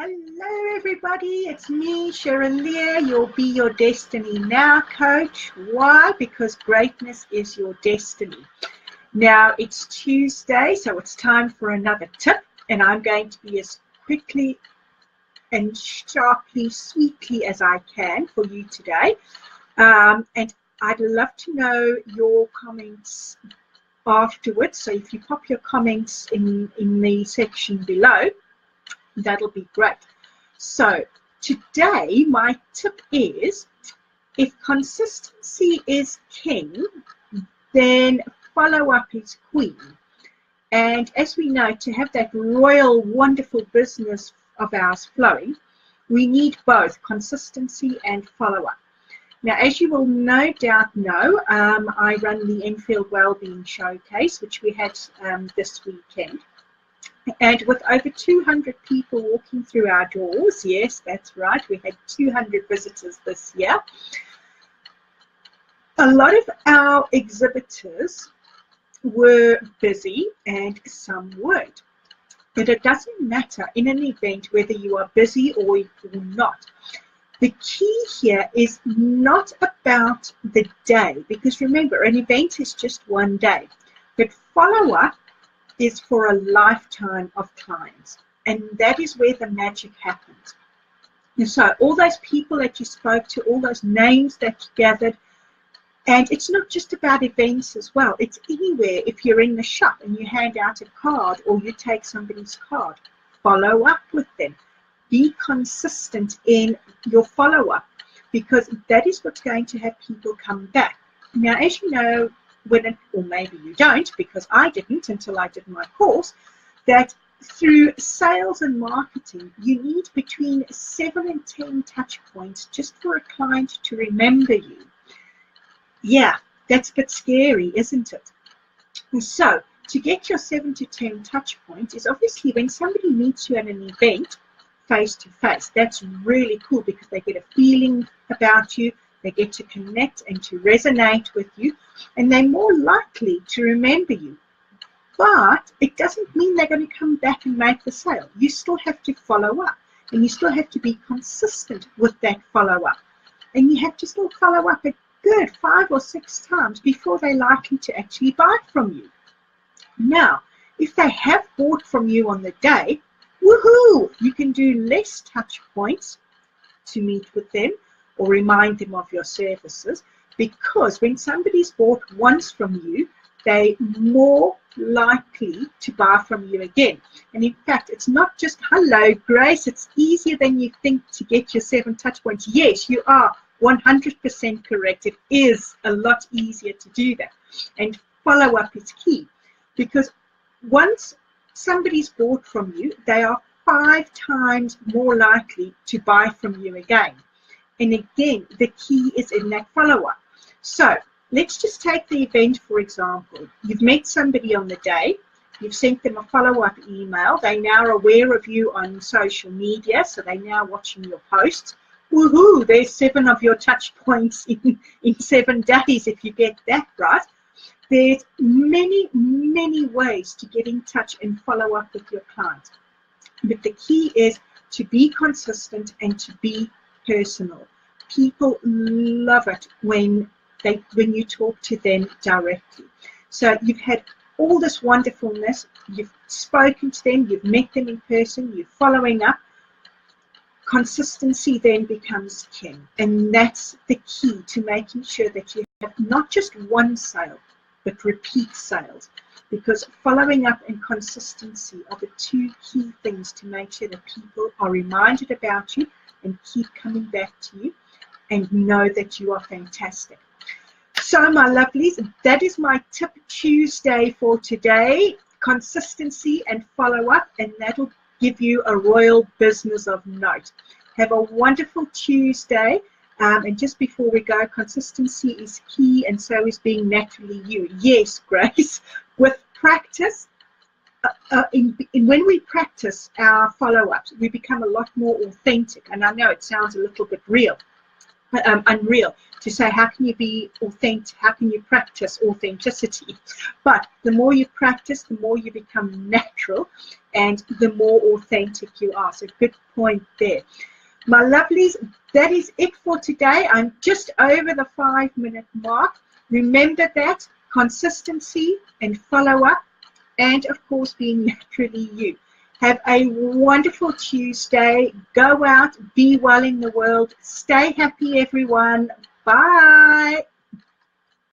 Hello everybody, it's me, Cheryl-lya, your Be Your Destiny Now coach. Why? Because greatness is your destiny. Now it's Tuesday, so it's time for another tip, and I'm going to be as quickly and sharply, sweetly as I can for you today. And I'd love to know your comments afterwards, so if you pop your comments in the section below, that'll be great. So today my tip is, if consistency is king, then follow up is queen. And as we know, to have that royal, wonderful business of ours flowing, we need both consistency and follow up. Now, as you will no doubt know, I run the Enfield Wellbeing Showcase, which we had this weekend. And with over 200 people walking through our doors, yes, that's right, we had 200 visitors this year. A lot of our exhibitors were busy and some weren't. But it doesn't matter in an event whether you are busy or not. The key here is not about the day, because remember, an event is just one day. But follow-up is for a lifetime of clients, and that is where the magic happens. And so all those people that you spoke to, all those names that you gathered, and it's not just about events as well, it's anywhere. If you're in the shop and you hand out a card or you take somebody's card, follow up with them. Be consistent in your follow-up, because that is what's going to have people come back. Now, as you know, or maybe you don't, because I didn't until I did my course, that through sales and marketing, you need between 7 and 10 touch points just for a client to remember you. Yeah, that's a bit scary, isn't it? And so to get your 7 to 10 touch points is obviously when somebody meets you at an event face to face. That's really cool, because they get a feeling about you, they get to connect and to resonate with you, and they're more likely to remember you. But it doesn't mean they're going to come back and make the sale. You still have to follow up, and you still have to be consistent with that follow-up. And you have to still follow up a good 5 or 6 times before they're likely to actually buy from you. Now, if they have bought from you on the day, woohoo! You can do less touch points to meet with them or remind them of your services, because when somebody's bought once from you, they're more likely to buy from you again. And in fact, it's not just, hello, Grace, it's easier than you think to get your 7 touch points. Yes, you are 100% correct. It is a lot easier to do that. And follow-up is key, because once somebody's bought from you, they are 5 times more likely to buy from you again. And again, the key is in that follow-up. So let's just take the event, for example. You've met somebody on the day, you've sent them a follow-up email, they're now aware of you on social media, so they're now watching your posts. Woohoo, there's 7 of your touch points in 7 days if you get that right. There's many, many ways to get in touch and follow up with your clients. But the key is to be consistent and to be personal. People love it when you talk to them directly. So you've had all this wonderfulness, you've spoken to them, you've met them in person, you're following up. Consistency then becomes king, and that's the key to making sure that you have not just one sale, but repeat sales, because following up and consistency are the 2 key things to make sure that people are reminded about you and keep coming back to you and know that you are fantastic. So my lovelies, that is my tip Tuesday for today: consistency and follow up, and that'll give you a royal business of note. Have a wonderful Tuesday. And just before we go, consistency is key, and so is being naturally you. Yes, Grace, with practice, when we practice our follow-ups, we become a lot more authentic. And I know it sounds a little bit real, unreal to say how can you be authentic, how can you practice authenticity. But the more you practice, the more you become natural and the more authentic you are. So good point there. My lovelies, that is it for today. I'm just over the 5-minute mark. Remember that consistency and follow up, and of course being naturally you. Have a wonderful Tuesday. Go out, be well in the world. Stay happy, everyone. Bye.